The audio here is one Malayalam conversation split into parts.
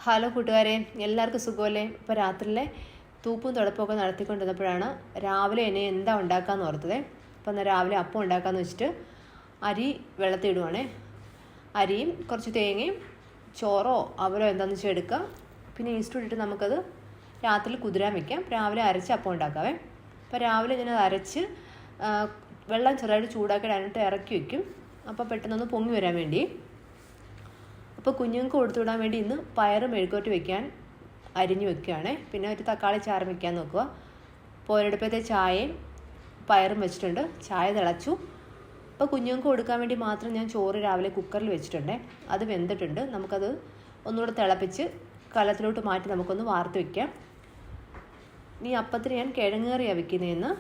ഹലോ കൂട്ടുകാരെ, എല്ലാവർക്കും സുഖമല്ലേ? ഇപ്പോൾ രാത്രിയിലെ തൂപ്പും തുടപ്പമൊക്കെ നടത്തിക്കൊണ്ടിരുന്നപ്പോഴാണ് രാവിലെ എന്നെ എന്താ ഉണ്ടാക്കാമെന്ന് ഓർത്തത്. അപ്പോൾ എന്നാൽ രാവിലെ അപ്പം ഉണ്ടാക്കാമെന്ന് വെച്ചിട്ട് അരി വെള്ളത്തിടുവാണേ. അരിയും കുറച്ച് തേങ്ങയും ചോറോ അവരോ എന്താണെന്ന് വെച്ചാൽ എടുക്കുക. പിന്നെ ഈസ്റ്റ് ഇട്ടിട്ട് നമുക്കത് രാത്രിയിൽ കുതിരാൻ വയ്ക്കാം. രാവിലെ അരച്ച് അപ്പം ഉണ്ടാക്കാവേ. അപ്പോൾ രാവിലെ ഞാനത് അരച്ച് വെള്ളം ചെറുതായിട്ട് ചൂടാക്കിയിട്ട് ഇറക്കി വയ്ക്കും. അപ്പോൾ പെട്ടെന്നൊന്ന് പൊങ്ങി വരാൻ വേണ്ടി. അപ്പോൾ കുഞ്ഞുങ്ങൾക്ക് കൊടുത്തു വിടാൻ വേണ്ടി ഇന്ന് പയറ് മെഴുക്കോട്ട് വെക്കാൻ അരിഞ്ഞു വെക്കുകയാണ്. പിന്നെ ഒരു തക്കാളി ചാരം വെക്കാൻ നോക്കുക. അപ്പോൾ ഒരിടപ്പത്തെ ചായയും പയറും വെച്ചിട്ടുണ്ട്. ചായ തിളച്ചു. അപ്പോൾ കുഞ്ഞുങ്ങൾക്ക് കൊടുക്കാൻ വേണ്ടി മാത്രം ഞാൻ ചോറ് രാവിലെ കുക്കറിൽ വെച്ചിട്ടുണ്ട്. അത് വെന്തിട്ടുണ്ട്. നമുക്കത് ഒന്നുകൂടെ തിളപ്പിച്ച് കലത്തിലോട്ട് മാറ്റി നമുക്കൊന്ന് വാർത്ത് വയ്ക്കാം. ഇനി അപ്പത്തിന് ഞാൻ കിഴങ്ങ് കറിയാണ് വെക്കുന്നതെന്ന്.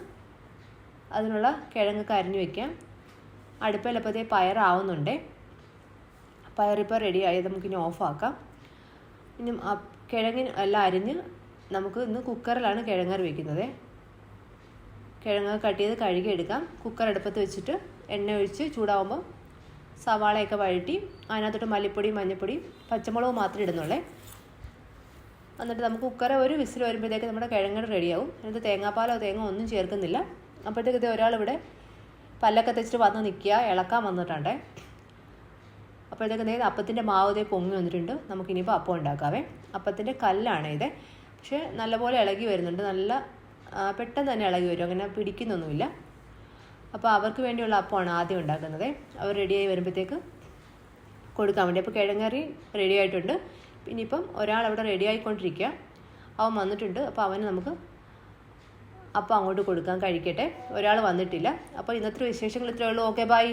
അതിനുള്ള കിഴങ്ങൊക്കെ അരിഞ്ഞു വയ്ക്കാം. അടുപ്പിലപ്പത്തേ പയറാവുന്നുണ്ട്. പയറിപ്പോൾ റെഡിയായി. നമുക്കിനി ഓഫാക്കാം. ഇനി കിഴങ്ങിന് എല്ലാം അരിഞ്ഞ് നമുക്ക് ഇന്ന് കുക്കറിലാണ് കിഴങ്ങ് കറി വയ്ക്കുന്നത്. കിഴങ്ങ് കട്ട് ചെയ്ത് കഴുകിയെടുക്കാം. കുക്കർ അടുപ്പത്ത് വെച്ചിട്ട് എണ്ണ ഒഴിച്ച് ചൂടാവുമ്പോൾ സവാളയൊക്കെ വഴറ്റി അതിനകത്തോട്ട് മല്ലിപ്പൊടി, മഞ്ഞൾപ്പൊടി, പച്ചമുളക് മാത്രമേ ഇടുന്നുള്ളേ. എന്നിട്ട് നമുക്ക് കുക്കറെ ഒരു വിസിൽ വരുമ്പോഴത്തേക്ക് നമ്മുടെ കിഴങ്ങ് റെഡിയാവും. എന്നിട്ട് തേങ്ങാപ്പാലോ തേങ്ങ ഒന്നും ചേർക്കുന്നില്ല. അപ്പോഴത്തേക്ക് ഒരാളിവിടെ പല്ലൊക്കെ തെച്ചിട്ട് വന്ന് നിൽക്കുക, ഇളക്കാൻ വന്നിട്ടുണ്ടേ. അപ്പോഴത്തേക്ക് അപ്പത്തിൻ്റെ മാവ് പൊങ്ങി വന്നിട്ടുണ്ട്. നമുക്കിനിയിപ്പോൾ അപ്പം ഉണ്ടാക്കാവേ. അപ്പത്തിൻ്റെ കല്ലാണ് ഇത്. പക്ഷേ നല്ലപോലെ ഇളകി വരുന്നുണ്ട്. നല്ല പെട്ടെന്ന് തന്നെ ഇളകി വരും. അങ്ങനെ പിടിക്കുന്നൊന്നുമില്ല. അപ്പോൾ അവർക്ക് വേണ്ടിയുള്ള അപ്പമാണ് ആദ്യം ഉണ്ടാക്കുന്നത്. അവർ റെഡിയായി വരുമ്പോഴത്തേക്ക് കൊടുക്കാൻ വേണ്ടി. അപ്പോൾ കിഴങ്ങറി റെഡി ആയിട്ടുണ്ട്. ഇനിയിപ്പം ഒരാൾ അവിടെ റെഡി ആയിക്കൊണ്ടിരിക്കുക. അവൻ വന്നിട്ടുണ്ട്. അപ്പോൾ അവന് നമുക്ക് അപ്പം അങ്ങോട്ട് കൊടുക്കാൻ കഴിക്കട്ടെ. ഒരാൾ വന്നിട്ടില്ല. അപ്പോൾ ഇന്നത്തെ വിശേഷങ്ങൾ ഇത്രയേ ഉള്ളൂ. Okay, by.